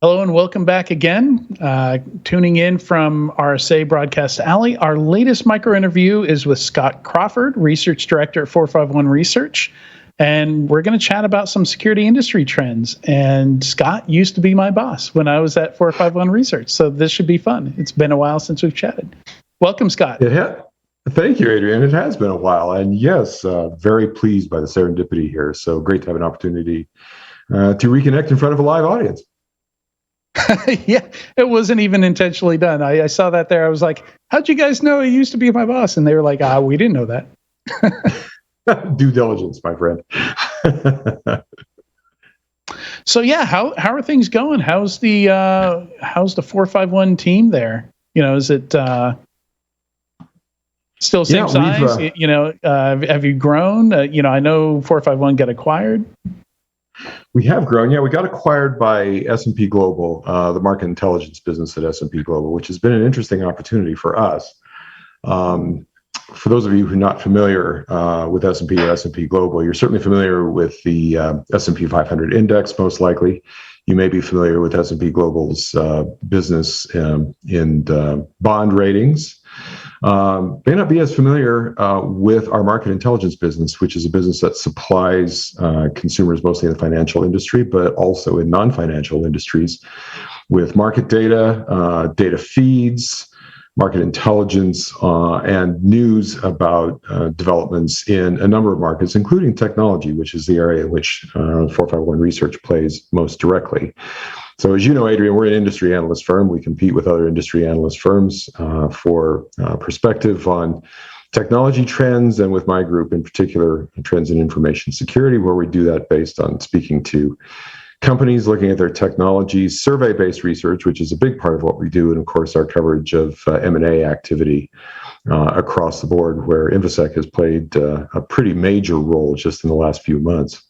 Hello and welcome back again. Tuning in from RSA Broadcast Alley. Our latest micro interview is with Scott Crawford, Research Director at 451 Research. And we're going to chat about some security industry trends. And Scott used to be my boss when I was at 451 Research. So this should be fun. It's been a while since we've chatted. Welcome, Scott. Thank you, Adrian. It has been a while. And yes, very pleased by the serendipity here. So great to have an opportunity to reconnect in front of a live audience. Yeah, it wasn't even intentionally done. I saw that there. I was like, how'd you guys know he used to be my boss? And they were like, we didn't know that. Due diligence, my friend. So yeah, how are things going? How's the 451 team there? Is it still same size? Have you grown? I know 451 got acquired. We have grown. Yeah, we got acquired by S&P Global, the market intelligence business at S&P Global, which has been an interesting opportunity for us. For those of you who are not familiar with S&P or S&P Global, you're certainly familiar with the S&P 500 index, most likely. You may be familiar with S&P Global's business in bond ratings. May not be as familiar with our market intelligence business, which is a business that supplies consumers mostly in the financial industry, but also in non-financial industries with market data, data feeds, market intelligence, and news about developments in a number of markets, including technology, which is the area in which 451 Research plays most directly. So as you know, Adrian, we're an industry analyst firm. We compete with other industry analyst firms for perspective on technology trends, and with my group in particular, trends in information security, where we do that based on speaking to companies, looking at their technologies, survey-based research, which is a big part of what we do, and of course our coverage of M&A activity across the board, where InfoSec has played a pretty major role just in the last few months.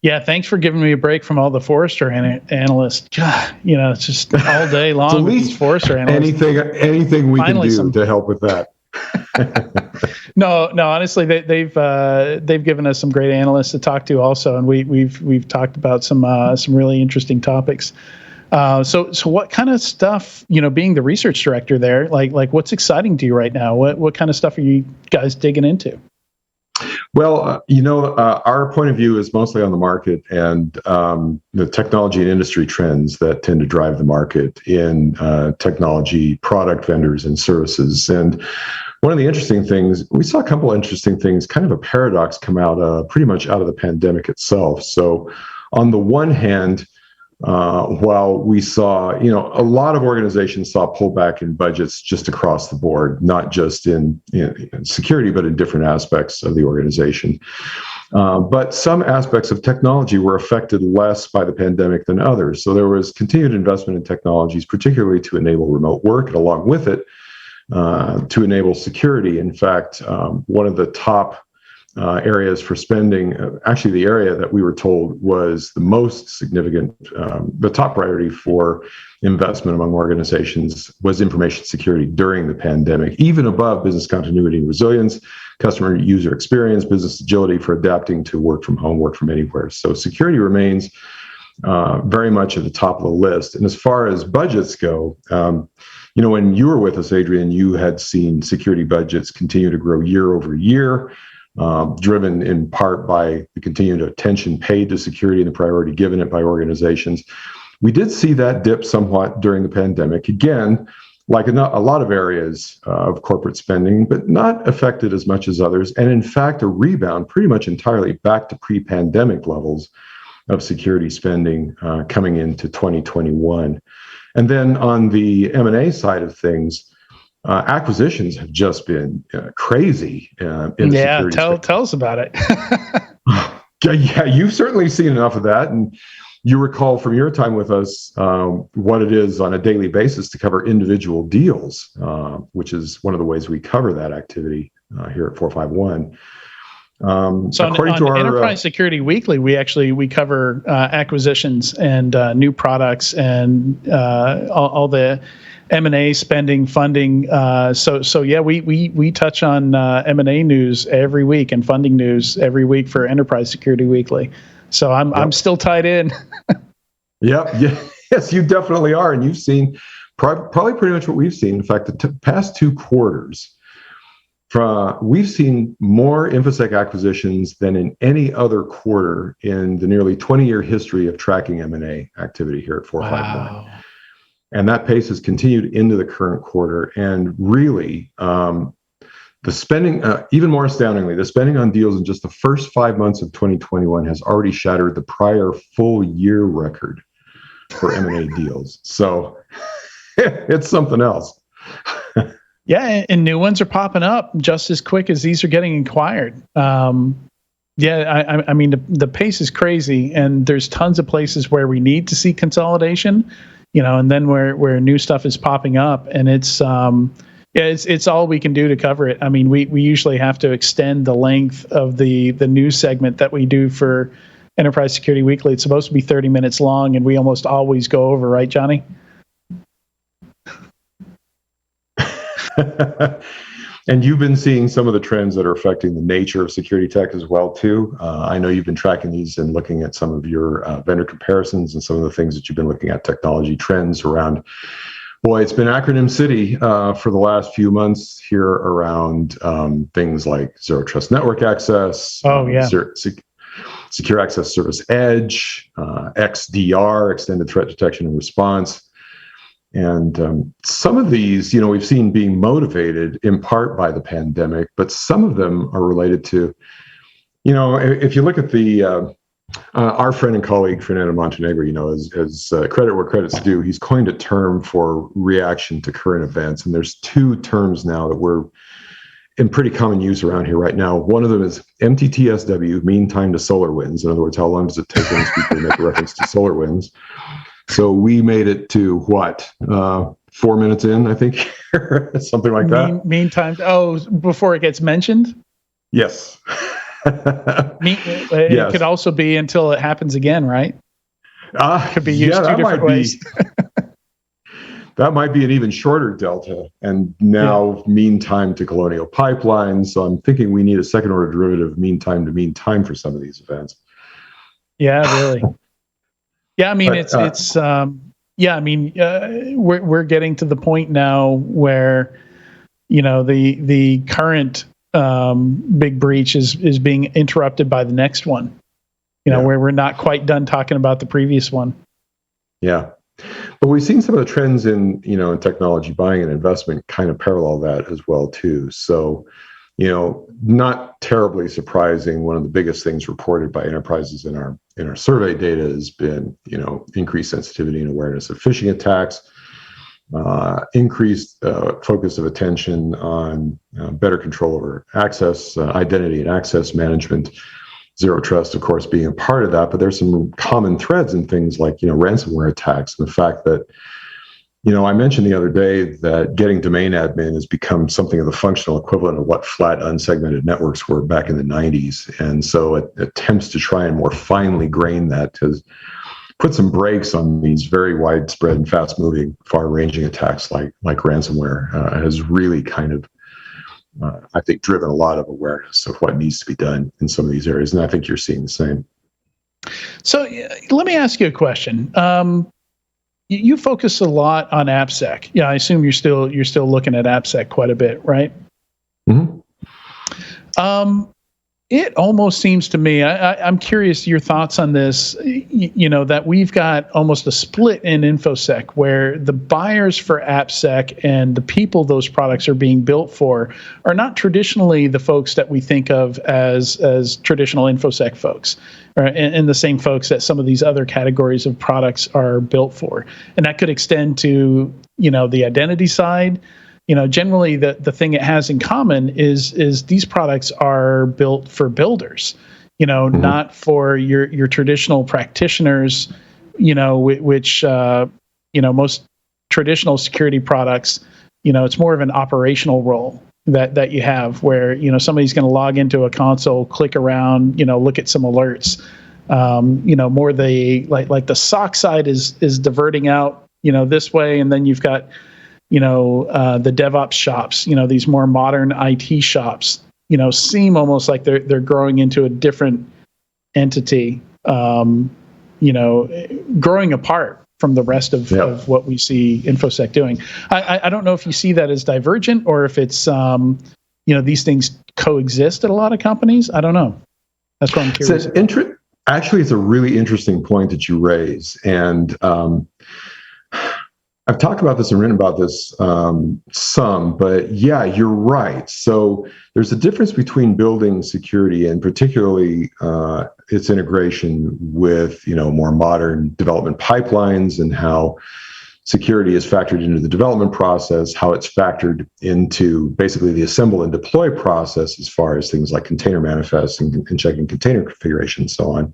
Yeah, thanks for giving me a break from all the Forrester analysts. It's just all day long with these Forrester analysts. Anything we can do to help with that. No, honestly, they've given us some great analysts to talk to also, and we've talked about some really interesting topics. So what kind of stuff, being the research director there, like what's exciting to you right now? What kind of stuff are you guys digging into? Well, our point of view is mostly on the market and the technology and industry trends that tend to drive the market in technology product vendors and services. And one of the interesting things, we saw a couple of interesting things, kind of a paradox come out pretty much out of the pandemic itself. So on the one hand, while we saw, a lot of organizations saw pullback in budgets just across the board, not just in security, but in different aspects of the organization. But some aspects of technology were affected less by the pandemic than others. So there was continued investment in technologies, particularly to enable remote work, and along with it, to enable security. In fact, one of the top areas for spending, actually the area that we were told was the most significant, the top priority for investment among organizations was information security during the pandemic, even above business continuity and resilience, customer user experience, business agility for adapting to work from home, work from anywhere. So security remains very much at the top of the list. And as far as budgets go, when you were with us, Adrian, you had seen security budgets continue to grow year over year. Driven in part by the continued attention paid to security and the priority given it by organizations. We did see that dip somewhat during the pandemic. Again, like a lot of areas of corporate spending, but not affected as much as others. And in fact, a rebound pretty much entirely back to pre-pandemic levels of security spending coming into 2021. And then on the M&A side of things, acquisitions have just been crazy. Tell us about it. Yeah, you've certainly seen enough of that. And you recall from your time with us what it is on a daily basis to cover individual deals, which is one of the ways we cover that activity here at 451. So on Enterprise Security Weekly, we cover acquisitions and new products and all the M&A spending, funding. So yeah, we touch on M&A news every week and funding news every week for Enterprise Security Weekly. So I'm still tied in. Yep. Yeah. Yes, you definitely are. And you've seen probably pretty much what we've seen. In fact, the past 2 quarters, we've seen more InfoSec acquisitions than in any other quarter in the nearly 20-year history of tracking M&A activity here at 451. Wow. And that pace has continued into the current quarter. And really, the spending, even more astoundingly, the spending on deals in just the first 5 months of 2021 has already shattered the prior full year record for M&A deals. So it's something else. Yeah, and new ones are popping up just as quick as these are getting acquired. I mean, the pace is crazy, and there's tons of places where we need to see consolidation, and then where new stuff is popping up, and it's all we can do to cover it. I mean, we usually have to extend the length of the news segment that we do for Enterprise Security Weekly. It's supposed to be 30 minutes long, and we almost always go over, right, Johnny? And you've been seeing some of the trends that are affecting the nature of security tech as well, too. I know you've been tracking these and looking at some of your vendor comparisons and some of the things that you've been looking at, technology trends around. Boy, it's been acronym city for the last few months here around things like Zero Trust Network Access, Secure Access Service Edge, XDR, Extended Threat Detection and Response. And some of these, we've seen being motivated in part by the pandemic, but some of them are related to, if you look at the our friend and colleague Fernando Montenegro, as credit where credit's due, he's coined a term for reaction to current events, and there's 2 terms now that we're in pretty common use around here right now. One of them is MTTSW, mean time to solar winds. In other words, how long does it take those people to make a reference to solar winds? So we made it to 4 minutes in, I think, something like that. Meantime, before it gets mentioned? Yes. It could also be until it happens again, right? It could be used 2 different ways. That might be an even shorter delta. And now mean time to colonial pipelines. So I'm thinking we need a second order derivative of mean time to mean time for some of these events. Yeah, really. Yeah, I mean, we're getting to the point now where, the current big breach is being interrupted by the next one, where we're not quite done talking about the previous one. Yeah. But we've seen some of the trends in technology buying and investment kind of parallel that as well, too. So, not terribly surprising. One of the biggest things reported by enterprises in our survey data has been, increased sensitivity and awareness of phishing attacks, increased focus of attention on better control over access, identity and access management, Zero Trust, of course, being a part of that. But there's some common threads in things like, ransomware attacks, and the fact that, I mentioned the other day that getting domain admin has become something of the functional equivalent of what flat unsegmented networks were back in the 90s. And so attempts to try and more finely grain that has put some brakes on these very widespread and fast-moving, far-ranging attacks like ransomware has really kind of, I think, driven a lot of awareness of what needs to be done in some of these areas. And I think you're seeing the same. So let me ask you a question. You focus a lot on AppSec. Yeah, I assume you're still looking at AppSec quite a bit, right? Mm-hmm. It almost seems to me, I'm curious your thoughts on this, that we've got almost a split in InfoSec where the buyers for AppSec and the people those products are being built for are not traditionally the folks that we think of as traditional InfoSec folks, and the same folks that some of these other categories of products are built for. And that could extend to, the identity side. Generally the thing it has in common is these products are built for builders, mm-hmm. not for your traditional practitioners, which, most traditional security products, it's more of an operational role that you have where, somebody's going to log into a console, click around, look at some alerts, more like the SOC side is diverting out, this way. And then you've got, the DevOps shops, these more modern IT shops, seem almost like they're growing into a different entity, growing apart from the rest of what we see InfoSec doing. I don't know if you see that as divergent or if it's, these things coexist at a lot of companies. I don't know. That's what I'm curious about. Actually, it's a really interesting point that you raise. And I've talked about this and written about this some, but yeah, you're right. So there's a difference between building security and particularly its integration with, more modern development pipelines and how security is factored into the development process, how it's factored into basically the assemble and deploy process as far as things like container manifests and checking container configuration and so on,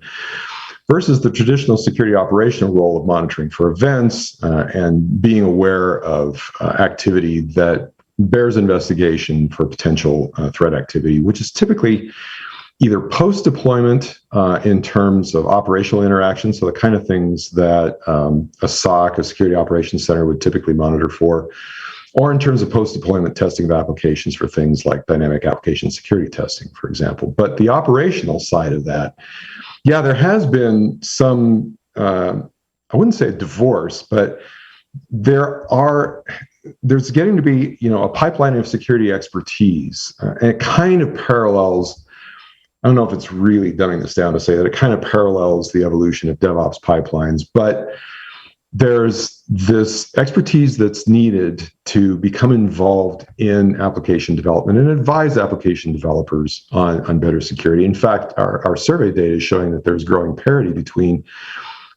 versus the traditional security operational role of monitoring for events and being aware of activity that bears investigation for potential threat activity, which is typically either post-deployment in terms of operational interactions, so the kind of things that a SOC, a security operations center, would typically monitor for, or in terms of post-deployment testing of applications for things like dynamic application security testing, for example. But the operational side of that, yeah, there has been some, I wouldn't say a divorce, but there's getting to be, a pipeline of security expertise. And it kind of parallels, I don't know if it's really dumbing this down to say that it kind of parallels the evolution of DevOps pipelines, but there's this expertise that's needed to become involved in application development and advise application developers on better security. In fact, our survey data is showing that there's growing parity between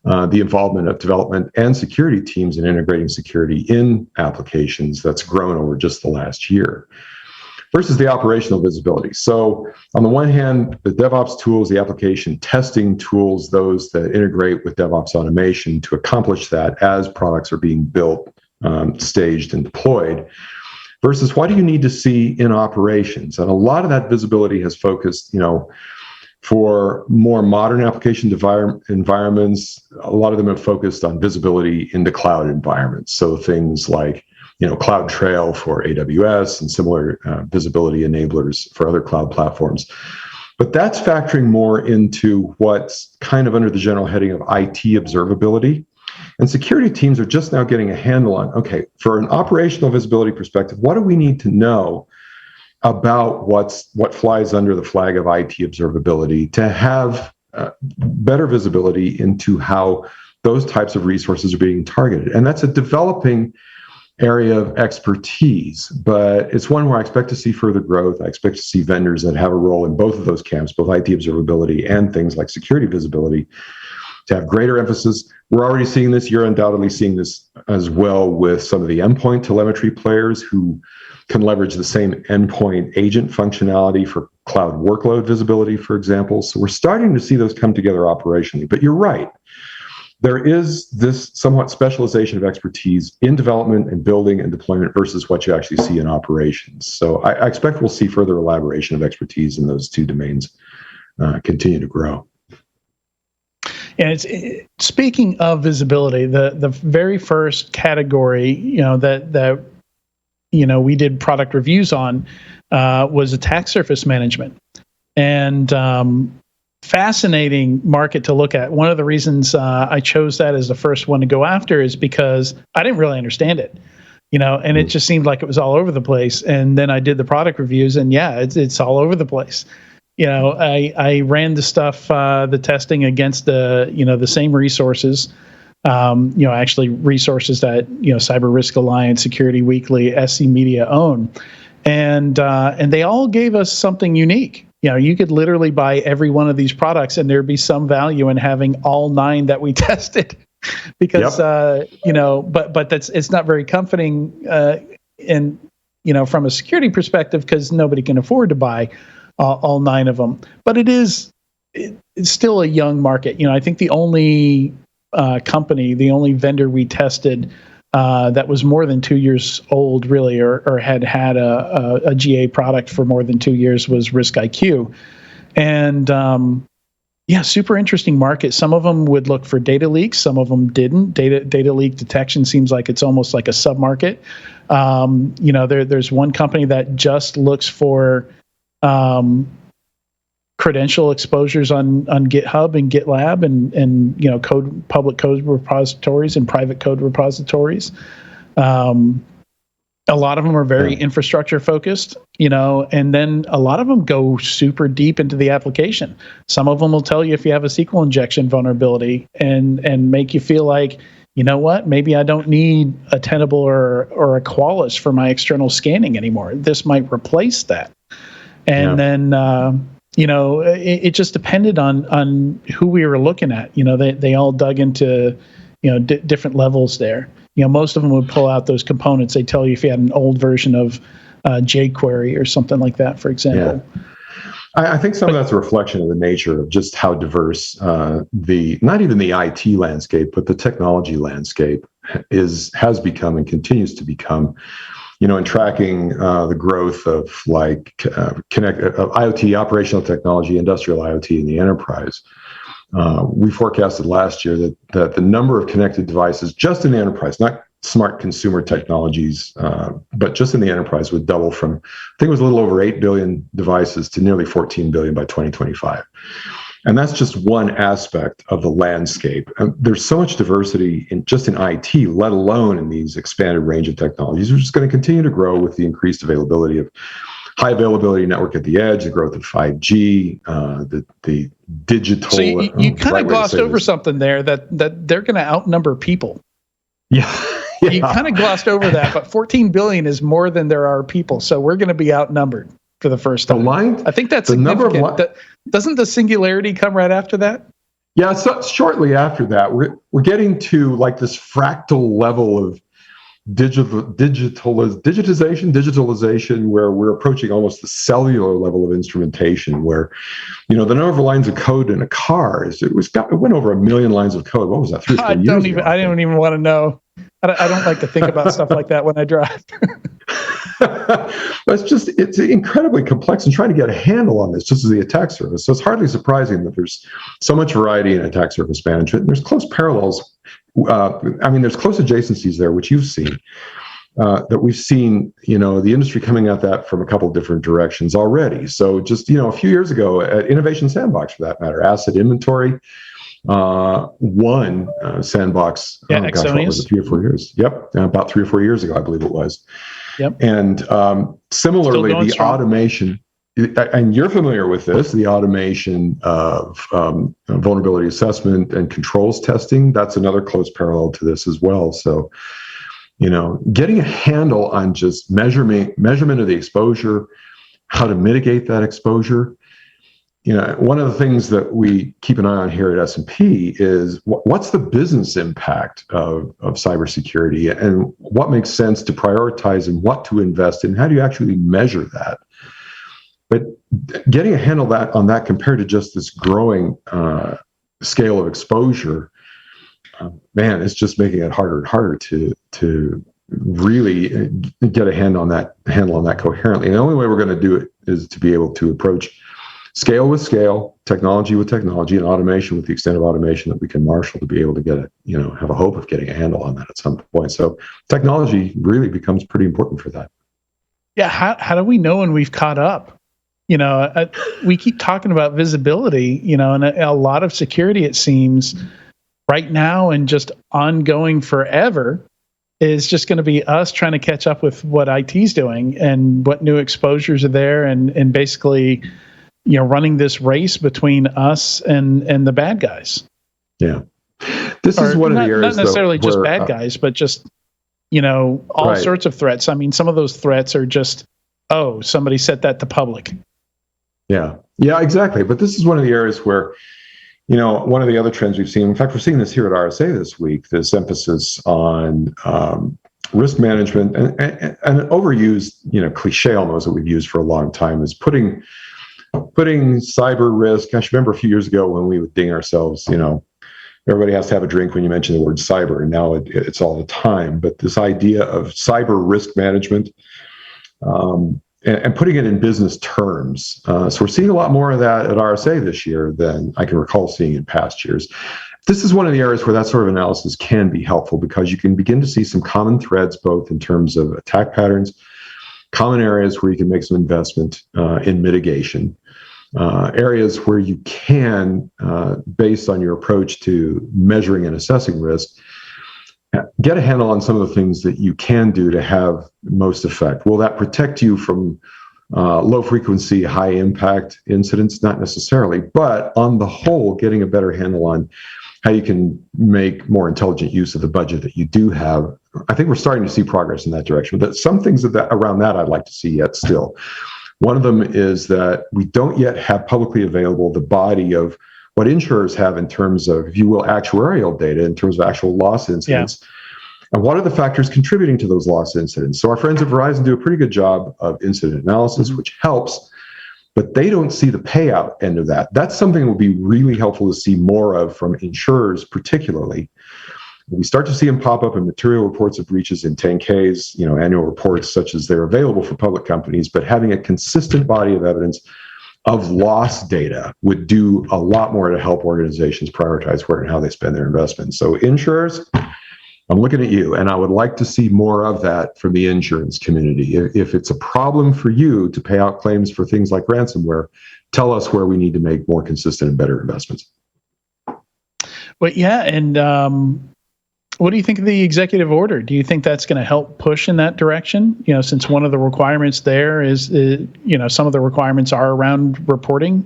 the involvement of development and security teams in integrating security in applications that's grown over just the last year, versus the operational visibility. So on the one hand, the DevOps tools, the application testing tools, those that integrate with DevOps automation to accomplish that as products are being built, staged, and deployed, versus what do you need to see in operations? And a lot of that visibility has focused, for more modern application environments, a lot of them have focused on visibility into cloud environments. So things like CloudTrail for AWS and similar visibility enablers for other cloud platforms. But that's factoring more into what's kind of under the general heading of IT observability. And security teams are just now getting a handle on, okay, for an operational visibility perspective, what do we need to know about what flies under the flag of IT observability to have better visibility into how those types of resources are being targeted? And that's a developing area of expertise, but it's one where I expect to see further growth. I expect to see vendors that have a role in both of those camps, both IT observability and things like security visibility, to have greater emphasis. We're already seeing this. You're undoubtedly seeing this as well with some of the endpoint telemetry players who can leverage the same endpoint agent functionality for cloud workload visibility, for example. So we're starting to see those come together operationally. But you're right. There is this somewhat specialization of expertise in development and building and deployment versus what you actually see in operations. So I expect we'll see further elaboration of expertise in those two domains continue to grow. And speaking of visibility, the very first category that we did product reviews on was attack surface management, and fascinating market to look at. One of the reasons I chose that as the first one to go after is because I didn't really understand it, and it just seemed like it was all over the place. And then I did the product reviews, and yeah, it's all over the place. I ran the stuff, the testing against the same resources, actually resources that Cyber Risk Alliance, Security Weekly, SC Media own, and they all gave us something unique. You could literally buy every one of these products, and there'd be some value in having all 9 that we tested, because but it's not very comforting, from a security perspective, because nobody can afford to buy all 9 of them. But it's still a young market. I think the only company, the only vendor we tested that was more than 2 years old, really, or had a GA product for more than 2 years, was RiskIQ. And super interesting market. Some of them would look for data leaks, some of them didn't. Data leak detection seems like it's almost like a sub-market. There's one company that just looks for credential exposures on GitHub and GitLab and public code repositories and private code repositories. A lot of them are very infrastructure focused, and then a lot of them go super deep into the application. Some of them will tell you if you have a SQL injection vulnerability and make you feel like, you know what, maybe I don't need a Tenable or a Qualys for my external scanning anymore. This might replace that. And then, it just depended on who we were looking at. They all dug into, different levels there. Most of them would pull out those components. They tell you if you had an old version of jQuery or something like that, for example. Yeah. I think some of that's a reflection of the nature of just how diverse not even the IT landscape, but the technology landscape has become and continues to become. In tracking the growth of IoT, operational technology, industrial IoT in the enterprise. We forecasted last year that the number of connected devices just in the enterprise, not smart consumer technologies, but just in the enterprise would double from, I think it was a little over 8 billion devices to nearly 14 billion by 2025. And that's just one aspect of the landscape. There's so much diversity in IT, let alone in these expanded range of technologies, which is going to continue to grow with the increased availability of high availability network at the edge, the growth of 5G, the digital. So you kind of glossed over something there that they're going to outnumber people. Yeah. You kind of glossed over that, but 14 billion is more than there are people. So we're going to be outnumbered for the first time. I think that's significant. Doesn't the singularity come right after that? Yeah, so shortly after that, we're getting to like this fractal level of digitalization, where we're approaching almost the cellular level of instrumentation, where the number of lines of code in a car it went over 1 million lines of code. What was that? 3 or 4 years ago? I don't even want to know. I don't like to think about stuff like that when I drive. It's incredibly complex, and trying to get a handle on this just as the attack surface. So it's hardly surprising that there's so much variety in attack surface management. And there's close parallels. There's close adjacencies there, which you've seen, that we've seen, the industry coming at that from a couple of different directions already. So just, a few years ago at Innovation Sandbox, for that matter, asset inventory, one sandbox, what was it, 3 or 4 years? Yep. About 3 or 4 years ago, I believe it was. Yep. And similarly, the automation, and you're familiar with this, the automation of vulnerability assessment and controls testing, that's another close parallel to this as well. So, getting a handle on just measurement of the exposure, how to mitigate that exposure. One of the things that we keep an eye on here at S&P is what's the business impact of cybersecurity, and what makes sense to prioritize and what to invest in. How do you actually measure that? But getting a handle on that compared to just this growing scale of exposure, it's just making it harder and harder to really get a handle on that coherently. And the only way we're going to do it is to be able to approach scale with scale, technology with technology, and automation with the extent of automation that we can marshal to be able to get have a hope of getting a handle on that at some point. So technology really becomes pretty important for that. Yeah. How do we know when we've caught up? We keep talking about visibility, and a lot of security, it seems, right now and just ongoing forever, is just going to be us trying to catch up with what IT's doing and what new exposures are there, and basically, running this race between us and the bad guys. Yeah. This is one of the areas, not necessarily just bad guys, but just, all sorts of threats. I mean, some of those threats are just, somebody set that to public. Yeah, exactly. But this is one of the areas where, one of the other trends we've seen, in fact, we're seeing this here at RSA this week, this emphasis on risk management and an overused, cliche almost that we've used for a long time, is putting cyber risk. I remember a few years ago when we would ding ourselves, everybody has to have a drink when you mention the word cyber, and now it's all the time. But this idea of cyber risk management, and putting it in business terms. So we're seeing a lot more of that at RSA this year than I can recall seeing in past years. This is one of the areas where that sort of analysis can be helpful, because you can begin to see some common threads, both in terms of attack patterns, common areas where you can make some investment in mitigation. areas where you can, based on your approach to measuring and assessing risk, get a handle on some of the things that you can do to have most effect. Will that protect you from low frequency, high impact incidents? Not necessarily, but on the whole, getting a better handle on how you can make more intelligent use of the budget that you do have. I think we're starting to see progress in that direction, but some things around that I'd like to see yet still. One of them is that we don't yet have publicly available the body of what insurers have in terms of, if you will, actuarial data in terms of actual loss incidents. Yeah. And what are the factors contributing to those loss incidents? So our friends at Verizon do a pretty good job of incident analysis, which helps, but they don't see the payout end of that. That's something that would be really helpful to see more of from insurers, particularly. We start to see them pop up in material reports of breaches in 10Ks, annual reports such as they're available for public companies, but having a consistent body of evidence of loss data would do a lot more to help organizations prioritize where and how they spend their investments. So insurers, I'm looking at you, and I would like to see more of that from the insurance community. If it's a problem for you to pay out claims for things like ransomware, tell us where we need to make more consistent and better investments. Well, yeah, and what do you think of the executive order? Do you think that's going to help push in that direction? Since one of the requirements there is, some of the requirements are around reporting.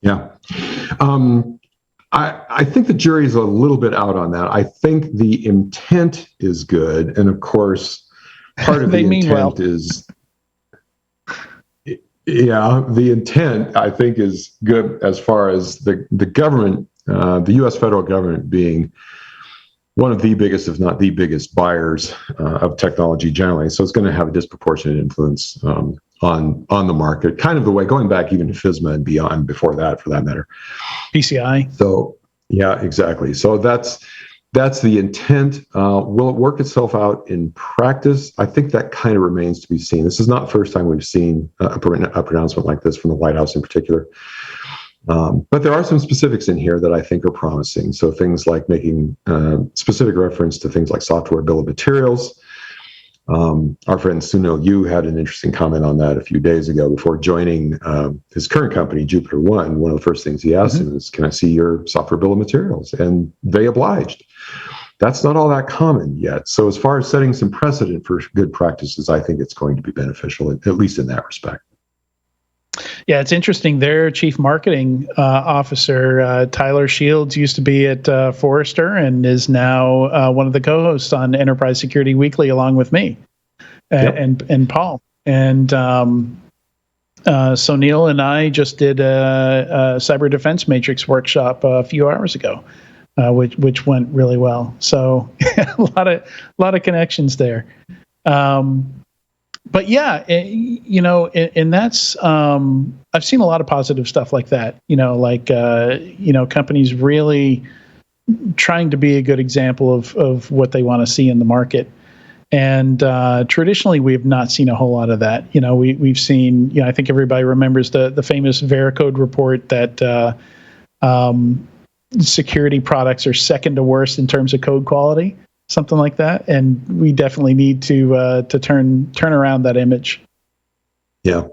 Yeah. I think the jury's a little bit out on that. I think the intent is good. And of course, part of the intent is, the intent, I think, is good as far as the government, the U.S. federal government being one of the biggest, if not the biggest, buyers of technology generally. So it's going to have a disproportionate influence on the market, kind of the way, going back even to FSMA and beyond, before that, for that matter. PCI. So, yeah, exactly. So that's the intent. Will it work itself out in practice? I think that kind of remains to be seen. This is not the first time we've seen a pronouncement like this from the White House in particular. But there are some specifics in here that I think are promising. So things like making specific reference to things like software bill of materials. Our friend Sunil Yu had an interesting comment on that a few days ago before joining his current company, Jupiter One. One of the first things he asked him is, "Can I see your software bill of materials?" And they obliged. That's not all that common yet. So as far as setting some precedent for good practices, I think it's going to be beneficial, at least in that respect. Yeah, it's interesting. Their chief marketing officer, Tyler Shields, used to be at Forrester and is now one of the co-hosts on Enterprise Security Weekly, along with me and Paul. And so Neil and I just did a cyber defense matrix workshop a few hours ago, which went really well. So a lot of connections there. But yeah, and that's, I've seen a lot of positive stuff like that, companies really trying to be a good example of what they want to see in the market. And traditionally, we have not seen a whole lot of that. We've seen, I think everybody remembers the famous Veracode report that security products are second to worst in terms of code quality. Something like that, and we definitely need to turn around that image. Yeah.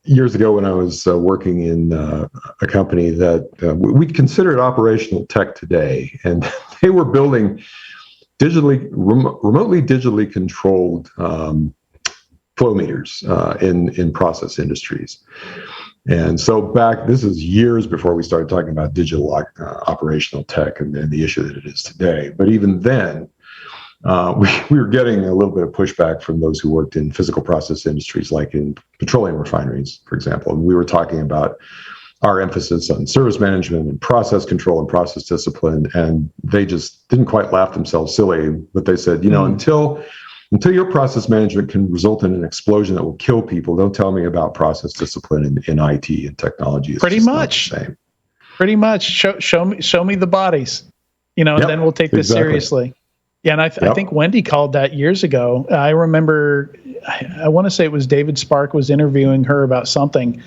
Years ago, when I was working in a company that we'd consider it operational tech today, and they were building remotely digitally controlled flow meters in process industries. And so this is years before we started talking about digital operational tech and the issue that it is today. But even then, we were getting a little bit of pushback from those who worked in physical process industries, like in petroleum refineries, for example. And we were talking about our emphasis on service management and process control and process discipline. And they just didn't quite laugh themselves silly, but they said, until your process management can result in an explosion that will kill people, don't tell me about process discipline in IT and technology. It's pretty much. Pretty much. Show me the bodies, and then we'll take this seriously. Yeah, and I think Wendy called that years ago. I remember, I want to say it was David Spark was interviewing her about something,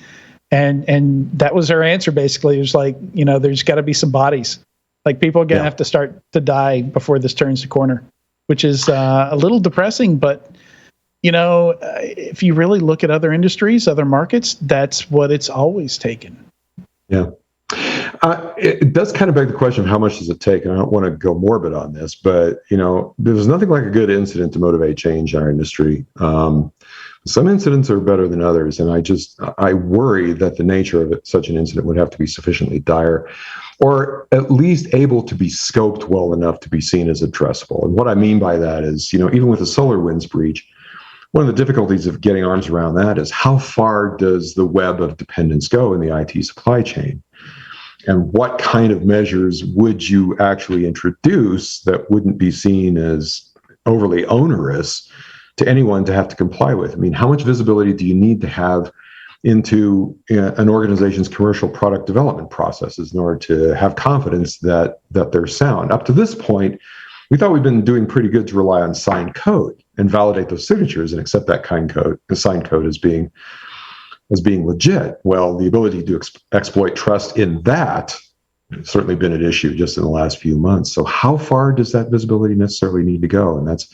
and that was her answer basically. It was like, there's got to be some bodies. Like, people are going to have to start to die before this turns the corner. Which is a little depressing, but if you really look at other industries, other markets, that's what it's always taken. Yeah. It does kind of beg the question of how much does it take? And I don't want to go morbid on this, but, there's nothing like a good incident to motivate change in our industry. Some incidents are better than others. And I worry that the nature of such an incident would have to be sufficiently dire, or at least able to be scoped well enough to be seen as addressable. And what I mean by that is, even with a SolarWinds breach, one of the difficulties of getting arms around that is how far does the web of dependence go in the IT supply chain? And what kind of measures would you actually introduce that wouldn't be seen as overly onerous to anyone to have to comply with? I mean, how much visibility do you need to have into an organization's commercial product development processes in order to have confidence that they're sound? Up to this point, we thought we've been doing pretty good to rely on signed code and validate those signatures and accept that signed code as being legit. Well, the ability to exploit trust in that has certainly been an issue just in the last few months. So how far does that visibility necessarily need to go? And that's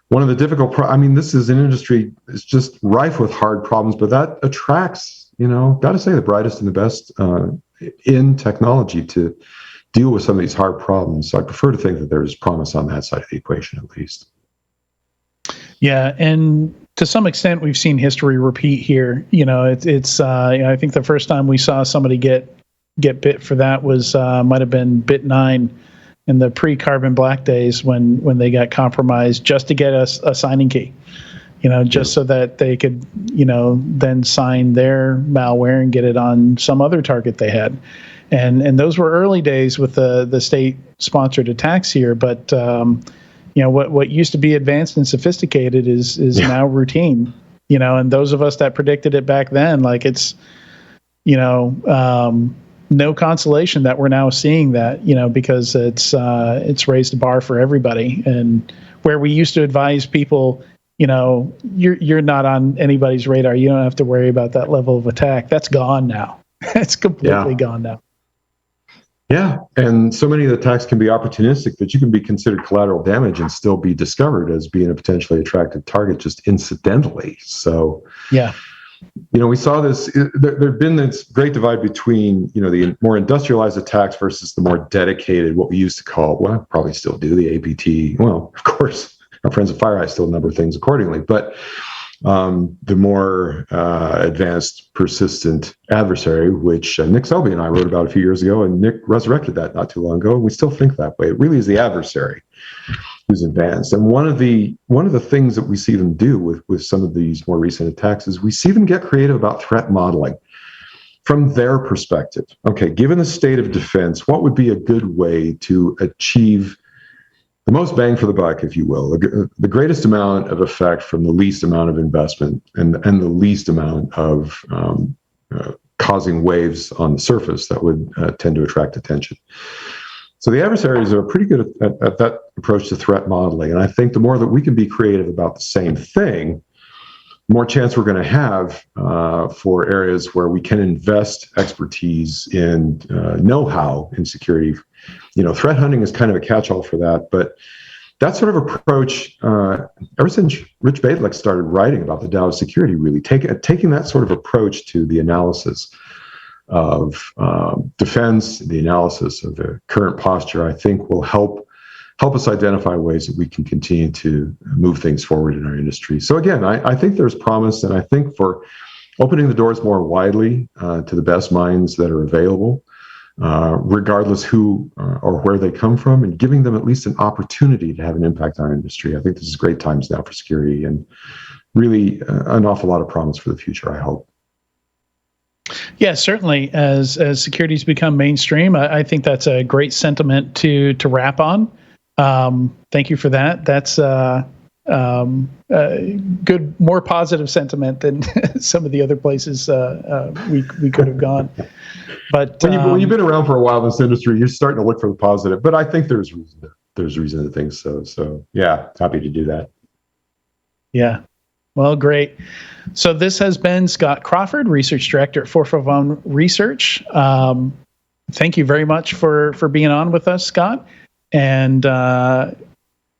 one of the difficult this is an industry that's just rife with hard problems, but that attracts, got to say, the brightest and the best in technology to deal with some of these hard problems. So I prefer to think that there's promise on that side of the equation, at least. Yeah, and to some extent, we've seen history repeat here. I think the first time we saw somebody get bit for that was might have been Bit9 in the pre-Carbon Black days when they got compromised just to get us a signing key. Just so that they could, then sign their malware and get it on some other target they had. And those were early days with the state-sponsored attacks here, but what used to be advanced and sophisticated is now routine. And those of us that predicted it back then, like it's, no consolation that we're now seeing that, because it's raised the bar for everybody. And where we used to advise people, you're not on anybody's radar, you don't have to worry about that level of attack. That's gone now. It's completely gone now. Yeah, and so many of the attacks can be opportunistic that you can be considered collateral damage and still be discovered as being a potentially attractive target just incidentally. So, yeah, we saw this. There've been this great divide between the more industrialized attacks versus the more dedicated, what we used to call, well, probably still do, the APT. Well, of course, our friends at FireEye still number things accordingly, but the more advanced persistent adversary, which Nick Selby and I wrote about a few years ago, and Nick resurrected that not too long ago. We still think that way. It really is the adversary who's advanced. And one of the things that we see them do with some of these more recent attacks is we see them get creative about threat modeling from their perspective. Okay, given the state of defense, what would be a good way to achieve the most bang for the buck, if you will, the greatest amount of effect from the least amount of investment and the least amount of causing waves on the surface that would tend to attract attention. So the adversaries are pretty good at that approach to threat modeling. And I think the more that we can be creative about the same thing, the more chance we're going to have for areas where we can invest expertise in know-how in security. Threat hunting is kind of a catch-all for that, but that sort of approach, ever since Rich Badlick started writing about the Tao of security, really taking that sort of approach to the analysis of defense, the analysis of the current posture, I think will help us identify ways that we can continue to move things forward in our industry. So again, I think there's promise, and I think for opening the doors more widely to the best minds that are available, regardless who or where they come from, and giving them at least an opportunity to have an impact on our industry. I think this is great times now for security, and really an awful lot of promise for the future, I hope. Yeah, certainly. As security's become mainstream, I think that's a great sentiment to wrap on. Thank you for that. That's good, more positive sentiment than some of the other places we could have gone. But when you've been around for a while in this industry, you're starting to look for the positive. But I think there's reason to think so. So yeah, happy to do that. Yeah. Well, great. So this has been Scott Crawford, Research Director at 451 Research. Thank you very much for being on with us, Scott. And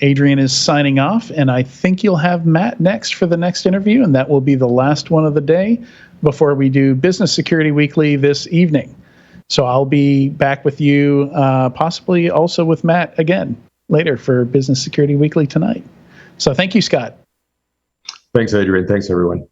Adrian is signing off, and I think you'll have Matt next for the next interview, and that will be the last one of the day before we do Business Security Weekly this evening. So I'll be back with you, possibly also with Matt again later for Business Security Weekly tonight. So thank you, Scott. Thanks, Adrian. Thanks, everyone.